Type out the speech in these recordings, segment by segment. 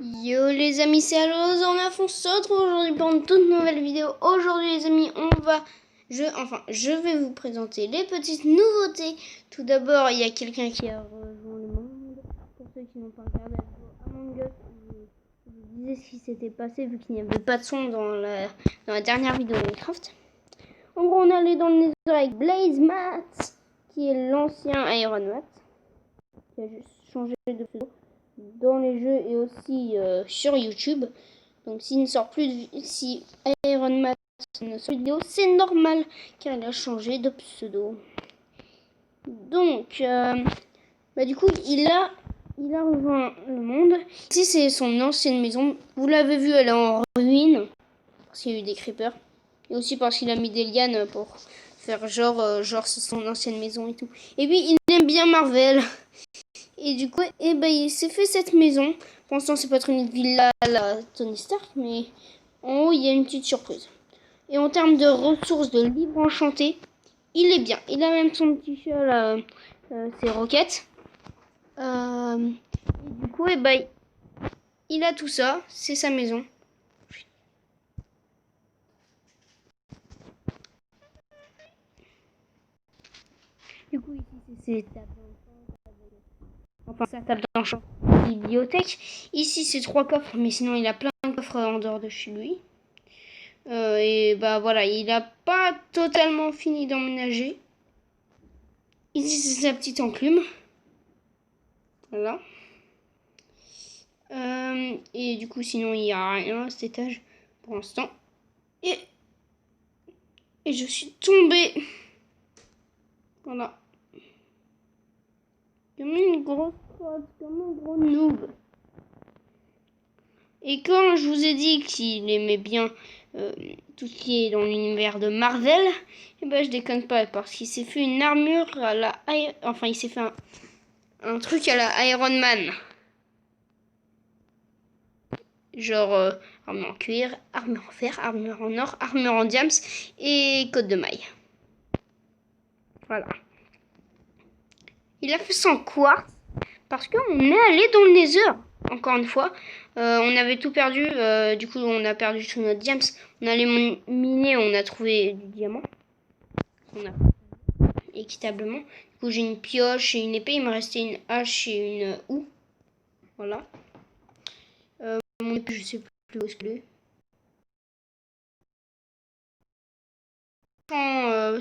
Yo les amis, c'est Alonso, on se retrouve aujourd'hui pour une toute nouvelle vidéo. Aujourd'hui les amis, je vais vous présenter les petites nouveautés. Tout d'abord, il y a quelqu'un qui a rejoint le monde. Pour ceux qui n'ont pas regardé la vidéo Among Us, je vous disais ce qui s'était passé vu qu'il n'y avait pas de son dans la dernière vidéo de Minecraft. En gros, on est allé dans le Nether avec Blaze Matt, qui est l'ancien Iron Matt, qui a juste changé de pseudo dans les jeux et aussi sur YouTube. Donc s'il ne sort plus si Iron Man ne sort vidéo, c'est normal car il a changé de pseudo. Donc du coup il a rejoint le monde. Ici c'est son ancienne maison. Vous l'avez vu, elle est en ruine parce qu'il y a eu des creepers et aussi parce qu'il a mis des lianes pour faire genre c'est son ancienne maison et tout. Et puis il aime bien Marvel. Et du coup, il s'est fait cette maison. Pour l'instant, c'est pas trop une villa à la Tony Stark, mais en haut, il y a une petite surprise. Et en termes de ressources de livres enchantés, il est bien. Il a même son petit chat là, ses roquettes. Et du coup, il a tout ça. C'est sa maison. Du coup, ici, c'est ses tables sa table d'enchantement, bibliothèque. Ici, c'est 3 coffres, mais sinon, il a plein de coffres en dehors de chez lui. Voilà, il n'a pas totalement fini d'emménager. Ici, c'est sa petite enclume. Voilà. Et du coup, sinon, il n'y a rien à cet étage pour l'instant. Et je suis tombée. Voilà. Comme une grosse crotte, comme un gros noob. Et quand je vous ai dit qu'il aimait bien tout ce qui est dans l'univers de Marvel, je déconne pas parce qu'il s'est fait une armure à la... Enfin, il s'est fait un truc à la Iron Man. Genre armure en cuir, armure en fer, armure en or, armure en diams et côte de maille. Voilà. Il a fait sans quoi? Parce qu'on est allé dans le Nether. Encore une fois, on avait tout perdu. Du coup, on a perdu tout notre diams. On allait miner, on a trouvé du diamant. On a équitablement. Du coup, j'ai une pioche et une épée. Il me restait une hache et une houe. Voilà. Mon épée, je sais plus où est-ce qu'elle est.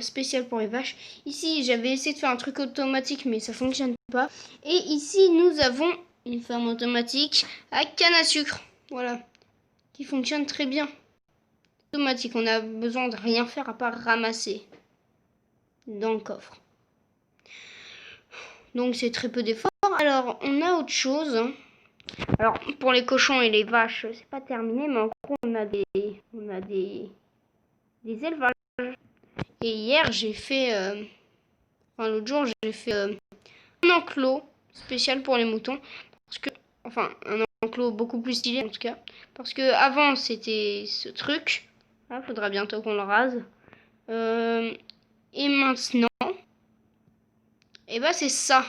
Spécial pour les vaches. Ici, j'avais essayé de faire un truc automatique, mais ça fonctionne pas. Et ici, nous avons une ferme automatique à canne à sucre. Voilà. Qui fonctionne très bien. Automatique, on a besoin de rien faire à part ramasser dans le coffre. Donc c'est très peu d'efforts. Alors, on a autre chose. Alors, pour les cochons et les vaches, c'est pas terminé, mais en gros, on a des élevages. Et hier, j'ai fait... l'autre jour, j'ai fait un enclos spécial pour les moutons. Parce que, un enclos beaucoup plus stylé en tout cas. Parce que avant c'était ce truc. Là, faudra bientôt qu'on le rase. Et maintenant, c'est ça.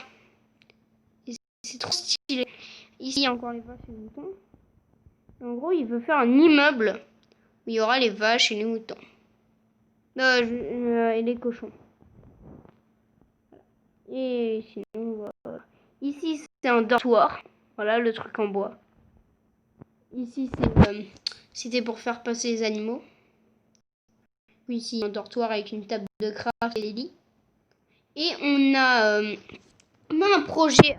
Et c'est trop stylé. Ici, il y a encore les vaches et les moutons. En gros, il veut faire un immeuble où il y aura les vaches et les moutons. Et les cochons. Et sinon, ici, c'est un dortoir. Voilà, le truc en bois. Ici, c'était pour faire passer les animaux. Puis ici, un dortoir avec une table de craft et des lits. Et on a un projet.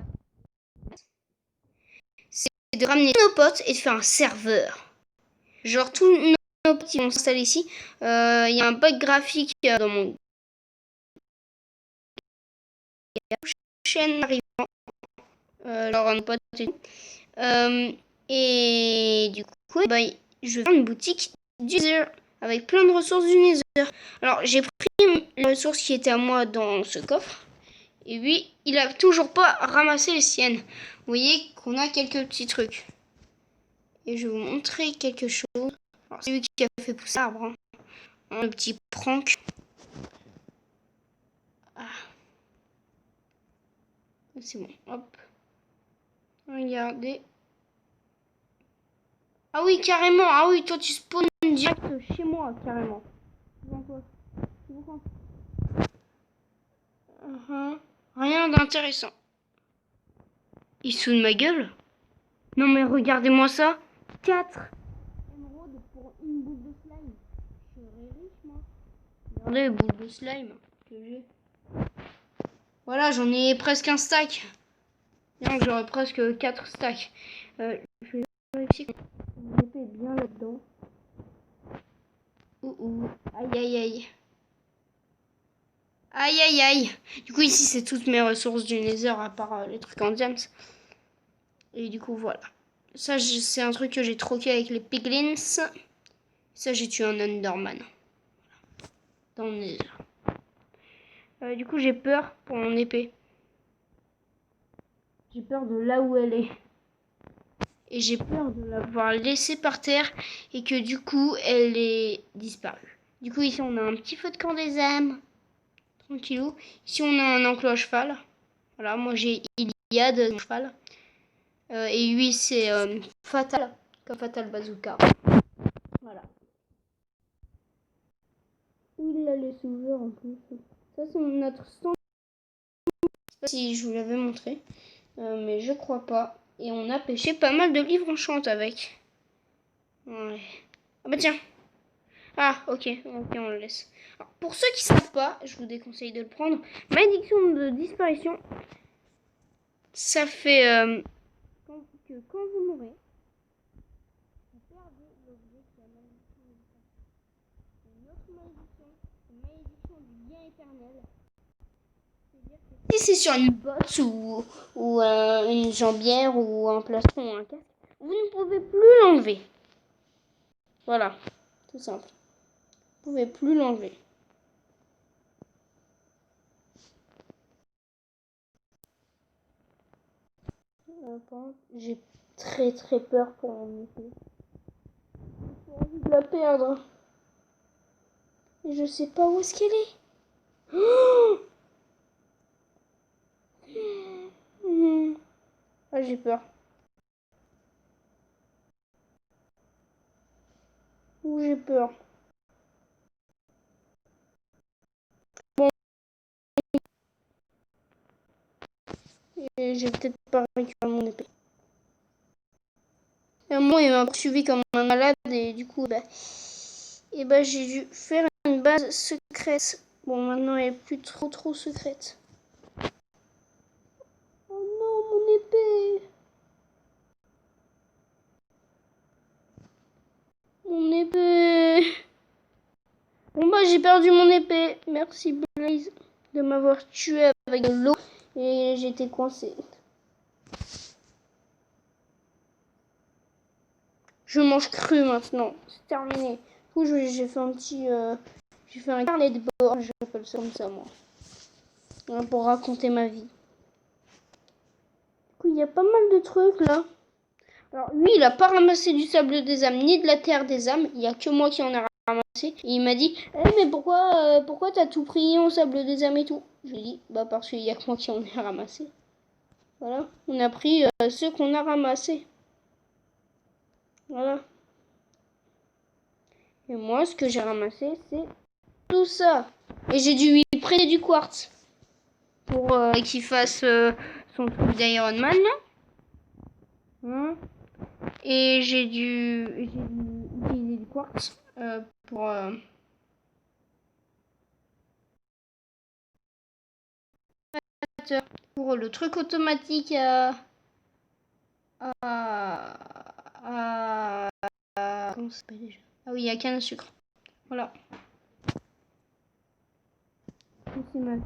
C'est de ramener nos potes et de faire un serveur. Genre, tous nos potes vont s'installer ici. Il y a un bug graphique dans mon chaîne arrivant. Genre, un pote et tout. Et du coup, je vais faire une boutique du Nether avec plein de ressources du Nether. Alors, j'ai pris les ressources qui étaient à moi dans ce coffre. Et lui, il a toujours pas ramassé les siennes. Vous voyez qu'on a quelques petits trucs. Et je vais vous montrer quelque chose. Alors, c'est lui qui a fait pousser l'arbre. Hein. Un petit prank. Ah. C'est bon, hop. Regardez. Ah oui, carrément. Ah oui, toi tu spawns direct chez moi, carrément. Rien d'intéressant. Il se fout de ma gueule? Non mais regardez-moi ça. 4 émeraudes pour une boule de slime. Je serais riche moi. Regardez les boules de slime que j'ai. Voilà, j'en ai presque un stack. Donc j'aurais presque 4 stacks. Je vais vérifier que mon épée est bien là-dedans. Ouh. Aïe aïe aïe. Aïe aïe aïe. Du coup ici c'est toutes mes ressources du Nether à part les trucs en diams. Et du coup voilà. Ça c'est un truc que j'ai troqué avec les piglins. Ça j'ai tué un Enderman. Dans le Nether. Du coup j'ai peur pour mon épée. J'ai peur de là où elle est. Et j'ai peur de l'avoir laissée par terre et que du coup elle est disparue. Du coup ici on a un petit feu de camp des âmes. Tranquillou. Ici on a un enclos à cheval. Voilà, moi j'ai Iliade, mon cheval. Et lui c'est Fatal, comme Fatal Bazooka. Voilà. Il l'a laissé ouvert en plus. Ça c'est notre stand. Je sais pas si je vous l'avais montré. Mais je crois pas. Et on a pêché pas mal de livres enchantés avec. Ouais. Ah bah tiens. Ah ok, on le laisse. Alors, pour ceux qui savent pas, je vous déconseille de le prendre. Malédiction de disparition. Ça fait que quand vous mourrez, vous perdez l'objet qui a malédiction de disparition. Une autre malédiction, une malédiction du lien éternel. Si c'est sur une botte ou une jambière ou un plastron ou un casque, vous ne pouvez plus l'enlever. Voilà, tout simple. Vous ne pouvez plus l'enlever. J'ai très peur pour mon épée. J'ai envie de la perdre. Et je sais pas où est-ce qu'elle est. Ah, j'ai peur. J'ai peur. Bon, et j'ai peut-être pas récupéré mon épée. Et à un moment, il m'a poursuivi comme un malade et du coup, j'ai dû faire une base secrète. Bon, maintenant, elle est plus trop secrète. Oh non, mon épée! Mon épée! Bon j'ai perdu mon épée. Merci Blaze de m'avoir tué avec de l'eau et j'étais coincée. Je mange cru maintenant. C'est terminé. Du coup, j'ai fait un petit... j'ai fait un carnet de bord, j'appelle ça comme ça moi. Pour raconter ma vie. Du coup, il y a pas mal de trucs là. Alors lui, il a pas ramassé du sable des âmes ni de la terre des âmes. Il y a que moi qui en ai ramassé. Et il m'a dit, mais pourquoi t'as tout pris au sable des âmes et tout? Je lui ai dit, parce qu'il y a que moi qui en ai ramassé. Voilà, on a pris ceux qu'on a ramassés. Voilà. Et moi, ce que j'ai ramassé, c'est tout ça. Et j'ai dû lui prêter du quartz pour qu'il fasse son truc d'Iron Man. Et j'ai dû utiliser du quartz pour le truc automatique comment ça s'appelle déjà? Ah oui, il y a canne à sucre. Voilà. C'est mal.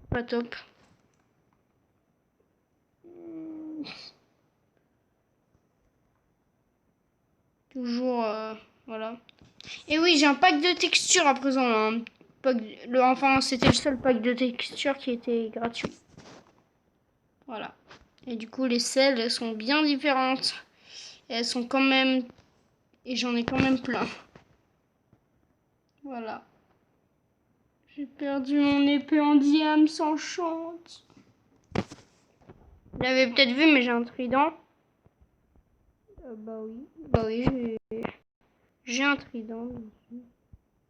Pas top. Toujours, voilà. Et oui, j'ai un pack de textures à présent. Hein. Enfin, c'était le seul pack de textures qui était gratuit. Voilà. Et du coup, les selles, elles sont bien différentes. Et elles sont quand même... Et j'en ai quand même plein. Voilà. J'ai perdu mon épée en diamant sans chance. Vous l'avez peut-être vu, mais j'ai un trident. Bah oui, j'ai un trident.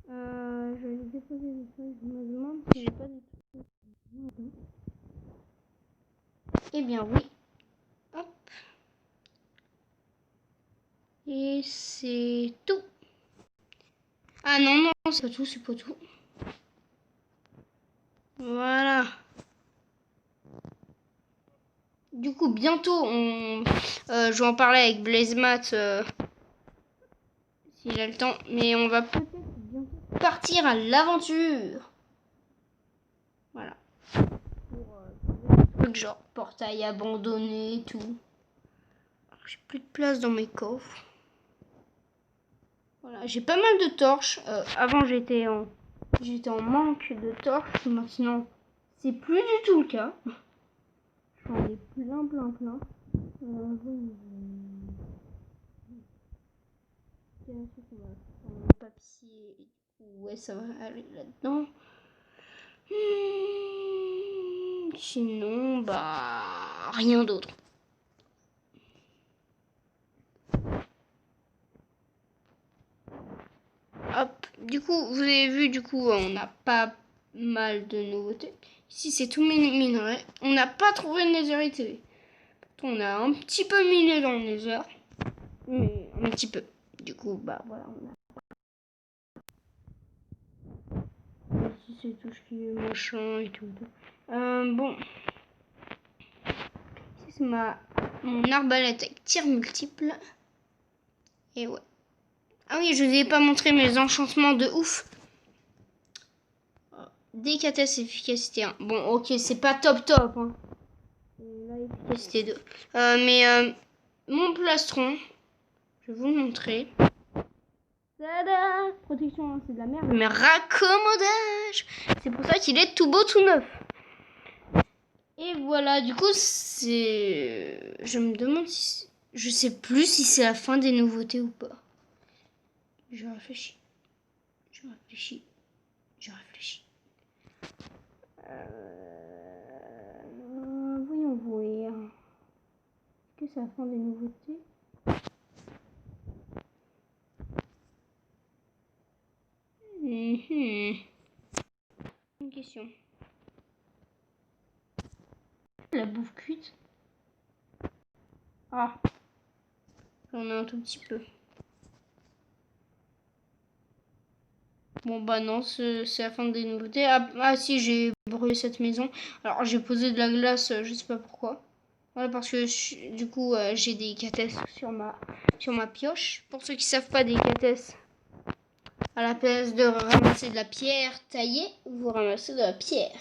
Je vais déposer des feuilles. Je me demande si j'ai pas des trucs. Eh bien oui. Hop. Et c'est tout. Ah non, non, c'est pas tout, c'est pas tout. Voilà. Du coup, bientôt, je vais en parler avec Blazemat s'il a le temps. Mais on va peut-être bientôt partir à l'aventure. Voilà. Pour des trucs genre portail abandonné et tout. J'ai plus de place dans mes coffres. Voilà, j'ai pas mal de torches. Avant, j'étais en manque de torches. Maintenant, c'est plus du tout le cas. J'en ai plein. Un papier. Ouais, ça va aller là-dedans. Sinon, bah, rien d'autre. Hop, du coup, vous avez vu, du coup, on a pas mal de nouveautés. Ici, c'est tout minerai. On n'a pas trouvé de netherite. On a un petit peu miné dans le nether. Mais un petit peu. Du coup, bah voilà, Ici, c'est tout ce qui est machin et tout. Bon. Ici, c'est mon arbalète avec tir multiple. Et ouais. Ah oui, je ne vous ai pas montré mes enchantements de ouf. Décatesse efficacité 1. Bon, ok, c'est pas top. Hein. Là, efficacité 2. Mais mon plastron, je vais vous le montrer. Tada! Protection, hein, c'est de la merde. Mais raccommodage! C'est pour ça qu'il est tout beau, tout neuf. Et voilà, du coup, c'est... Je me demande si... Je sais plus si c'est la fin des nouveautés ou pas. Je réfléchis. Voyons voir. Est-ce que c'est la fin des nouveautés? Une question. La bouffe cuite. Ah. J'en ai un tout petit peu. Bon bah non, c'est la fin des nouveautés. Ah si, j'ai brûlé cette maison. Alors j'ai posé de la glace, je sais pas pourquoi. Voilà, parce que du coup j'ai des catesses sur ma pioche. Pour ceux qui savent pas, des catesses, à la place de ramasser de la pierre taillée, vous ramassez de la pierre.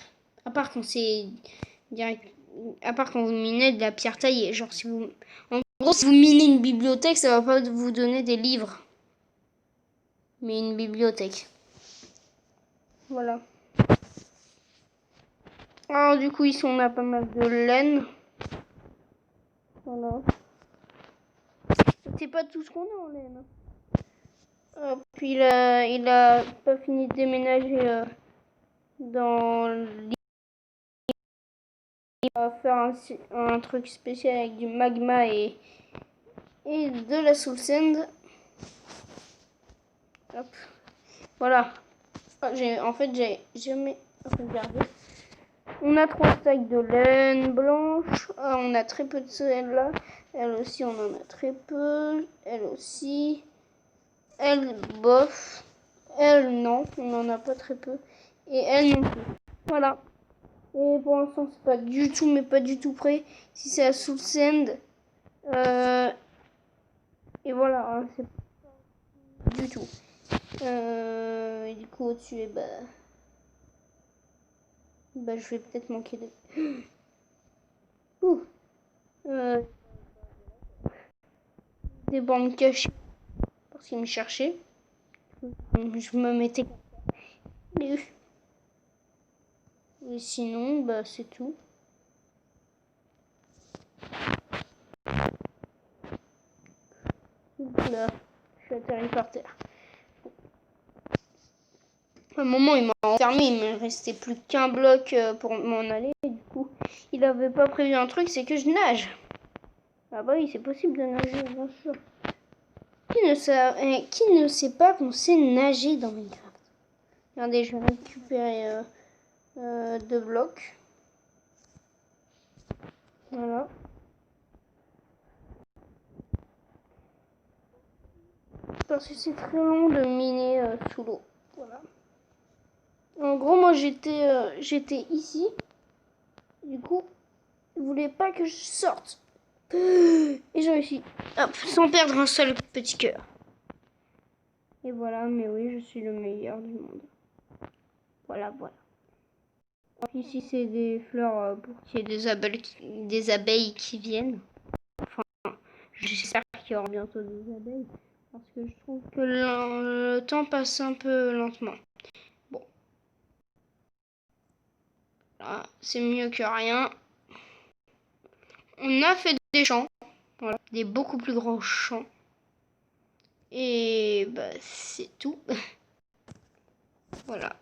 À part quand c'est direct, à part quand vous minez de la pierre taillée. Genre en gros, si vous minez une bibliothèque, ça va pas vous donner des livres, mais une bibliothèque. Voilà. Alors du coup ici on a pas mal de laine. Voilà. C'est pas tout ce qu'on a en laine. Puis il a pas fini de déménager dans l'île. Il va faire un truc spécial avec du magma et de la soul sand. Hop. Voilà. En fait j'ai jamais regardé. On a 3 stacks de laine blanche. On a très peu de celle-là. Elle aussi, on en a très peu. Elle aussi. Elle, bof. Elle, non. On en a pas très peu. Et elle non plus. Voilà. Et pour l'instant, c'est pas du tout, mais pas du tout prêt. Si c'est la soul sand. Et voilà. Hein, c'est pas du tout. Et du coup, au-dessus, je vais peut-être manquer de... des bandes cachées parce qu'il me cherchait. Je me mettais. Et sinon, c'est tout. Là, je suis atterri par terre. À un moment, il m'a enfermé, il me restait plus qu'un bloc pour m'en aller. Et du coup, qu'il avait pas prévu un truc, c'est que je nage. Ah bah oui, c'est possible de nager, bien sûr. Qui ne sait pas qu'on sait nager dans Minecraft? Regardez, je vais récupérer 2 blocs. Voilà. Parce que c'est très long de miner sous l'eau. Voilà. En gros, moi j'étais ici. Du coup, il voulait pas que je sorte. Et j'ai réussi. Hop, sans perdre un seul petit cœur. Et voilà, mais oui, je suis le meilleur du monde. Voilà, voilà. Ici, c'est des fleurs pour qu'il y ait des abeilles qui viennent. Enfin, j'espère qu'il y aura bientôt des abeilles. Parce que je trouve que le temps passe un peu lentement. Bon. Là, c'est mieux que rien. On a fait des champs. Voilà. Des beaucoup plus grands champs. Et bah, c'est tout. Voilà.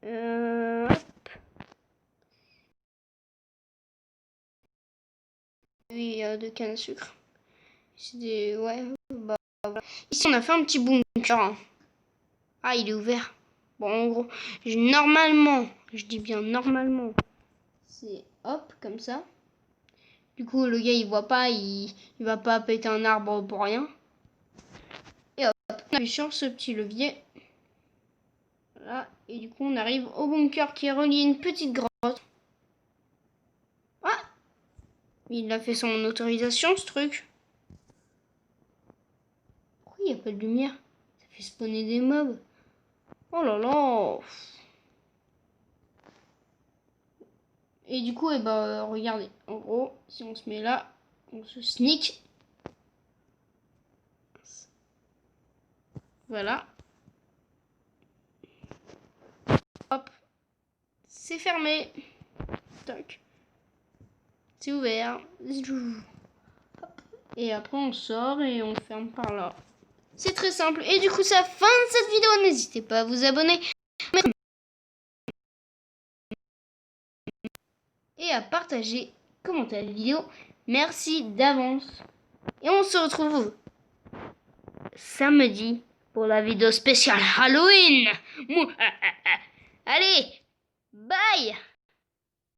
Hop. Oui, de canne à sucre. C'est des... Ouais, bah, voilà. Ici, on a fait un petit bunker. Hein. Ah, il est ouvert. Bon, en gros, normalement, je dis bien normalement, c'est hop, comme ça. Du coup, le gars, il voit pas, il va pas péter un arbre pour rien. Et hop, on appuie sur ce petit levier. Voilà, et du coup, on arrive au bunker qui est relié à une petite grotte. Ah! Il a fait sans mon autorisation, ce truc. Pourquoi il n'y a pas de lumière? Ça fait spawner des mobs. Oh là là! Et du coup, regardez. En gros, si on se met là, on se sneak. Voilà. Hop. C'est fermé. Tac. C'est ouvert. Hop. Et après, on sort et on ferme par là. C'est très simple. Et du coup, c'est la fin de cette vidéo. N'hésitez pas à vous abonner. Et à partager, commenter la vidéo. Merci d'avance. Et on se retrouve samedi pour la vidéo spéciale Halloween. Allez, bye.